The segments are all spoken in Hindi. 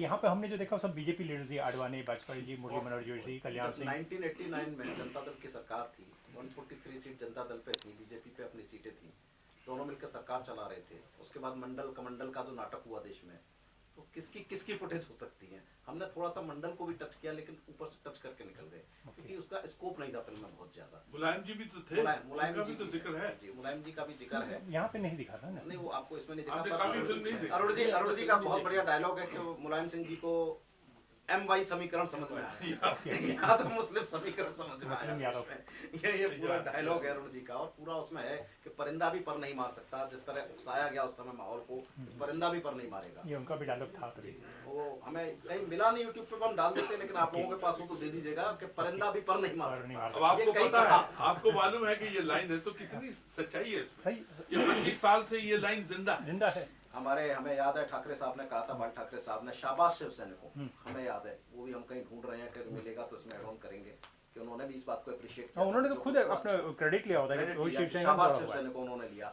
यहाँ पे हमने जो देखा सब बीजेपी लीडर्स ही, आडवाणी, वाजपेयी जी, मुरली मनोहर जोशी, कल्याण सिंह। 1989 में जनता दल की सरकार थी, 143 सीट जनता दल पे थी, बीजेपी पे अपनी सीटें थी, दोनों मिलकर सरकार चला रहे थे। उसके बाद मंडल कमंडल का जो नाटक हुआ देश में, तो किसकी किसकी फुटेज हो सकती है। हमने थोड़ा सा मंडल को भी टच किया, लेकिन ऊपर से टच करके निकल गए, क्योंकि उसका स्कोप नहीं था फिल्म में बहुत ज्यादा। मुलायम जी भी तो थे, मुलायम जी तो जिक्र है जी, मुलायम जी का भी जिक्र है। यहाँ पे नहीं दिखा था ना। नहीं, वो आपको इसमें नहीं आपने दिखा। काफी फिल्म नहीं देखी। अरुण जी का बहुत बढ़िया डायलॉग है कि मुलायम सिंह जी को MY समीकरण समझ में आया, या तो मुस्लिम समीकरण समझ में आया। ये पूरा डायलॉग है अरुण जी का, और पूरा उसमें है कि परिंदा भी पर नहीं मार सकता। जिस तरह उकसाया गया उस समय माहौल को, परिंदा भी पर नहीं मारेगा। ये उनका भी डायलॉग था कभी। वो हमें कहीं मिला नहीं यूट्यूब पे, हम डाल देते, लेकिन आप लोगों के पास हो तो दे दीजिएगा कि परिंदा भी पर नहीं मार सकता। अब आपको पता है, आपको मालूम है कि ये लाइन है, तो कितनी सच्चाई है इसमें। ये 25 साल से ये लाइन जिंदा है। हमें याद है ठाकरे साहब ने कहा था, बाल ठाकरे साहब ने, शाबाश शिवसैनिकों, हमें याद है। वो भी हम कहीं ढूंढ रहे हैं, कहीं मिलेगा तो इसमें एड ऑन करेंगे कि उन्होंने भी इस बात को अप्रिशिएट किया। उन्होंने तो खुद अपना क्रेडिट लिया होता है, शाबाश शिवसैनिकों उन्होंने लिया।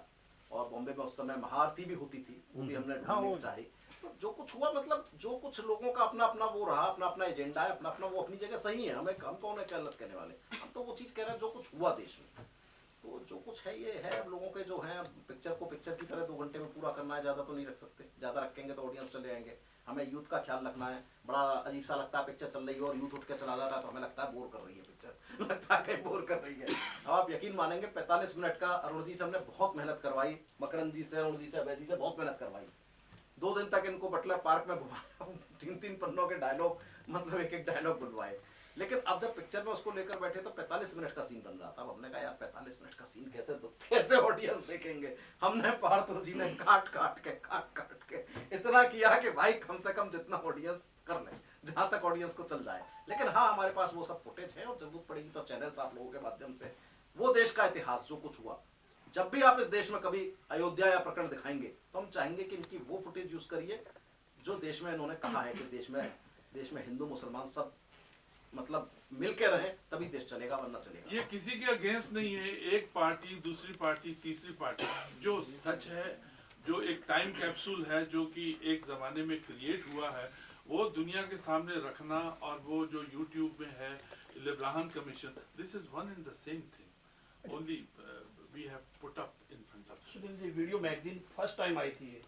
और बॉम्बे में उस समय महाआरती भी होती थी, वो भी हमने ढूंढनी चाहिए। तो जो कुछ हुआ, मतलब जो कुछ लोगों का अपना अपना वो रहा, अपना अपना एजेंडा है, अपना अपना वो अपनी जगह सही है। हम कौन है क्या गलत कहने वाले, हम तो वो चीज कह रहे हैं जो कुछ हुआ देश में। तो जो कुछ है ये है। अब लोगों के जो है, पिक्चर को पिक्चर की तरह 2 घंटे में पूरा करना है, ज्यादा तो नहीं रख सकते। ज्यादा रखेंगे तो ऑडियंस चले जाएंगे। हमें यूथ का ख्याल रखना है। बड़ा अजीब सा लगता है पिक्चर चल रही है और यूथ उठ के चला जा रहा है, तो हमें लगता है बोर कर रही है पिक्चर, लगता है कहीं बोर कर रही है। अब आप यकीन मानेंगे, 45 मिनट का अरुण जी से हमने बहुत मेहनत करवाई, मकरंद जी से, अरुण जी से, अभय जी से बहुत मेहनत करवाई। 2 दिन तक इनको बटलर पार्क में घुमाया, 3-3 पन्नों के डायलॉग, मतलब एक डायलॉग बुलवाए। लेकिन अब जब पिक्चर में उसको लेकर बैठे तो 45 मिनट का सीन बन रहा था। अब हमने कहा यार 45 मिनट का सीन कैसे ऑडियंस देखेंगे। हमने पार्थो जी ने काट काट के इतना किया कि भाई कम से कम जितना ऑडियंस कर ले, जहां तक ऑडियंस को चल जाए। लेकिन हाँ, हमारे पास वो सब फुटेज है, और जरूरत पड़ेगी तो चैनल्स आप लोगों के माध्यम से वो देश का इतिहास जो कुछ हुआ, जब भी आप इस देश में कभी अयोध्या या प्रकरण दिखाएंगे, तो हम चाहेंगे कि इनकी वो फुटेज यूज करिए जो देश में इन्होंने कहा है कि देश में हिंदू मुसलमान सब मतलब मिलके रहे, तभी देश चलेगा, वरना चलेगा। ये किसी के अगेंस्ट नहीं है, एक पार्टी, दूसरी पार्टी, तीसरी पार्टी। जो सच है, जो एक टाइम कैप्सूल है, जो कि एक जमाने में क्रिएट हुआ है, वो दुनिया के सामने रखना। और वो जो यूट्यूब में है, Liberhan commission, this is one and the same thing, only we have put up in front of. Sunil ji, video magazine first time आई थी,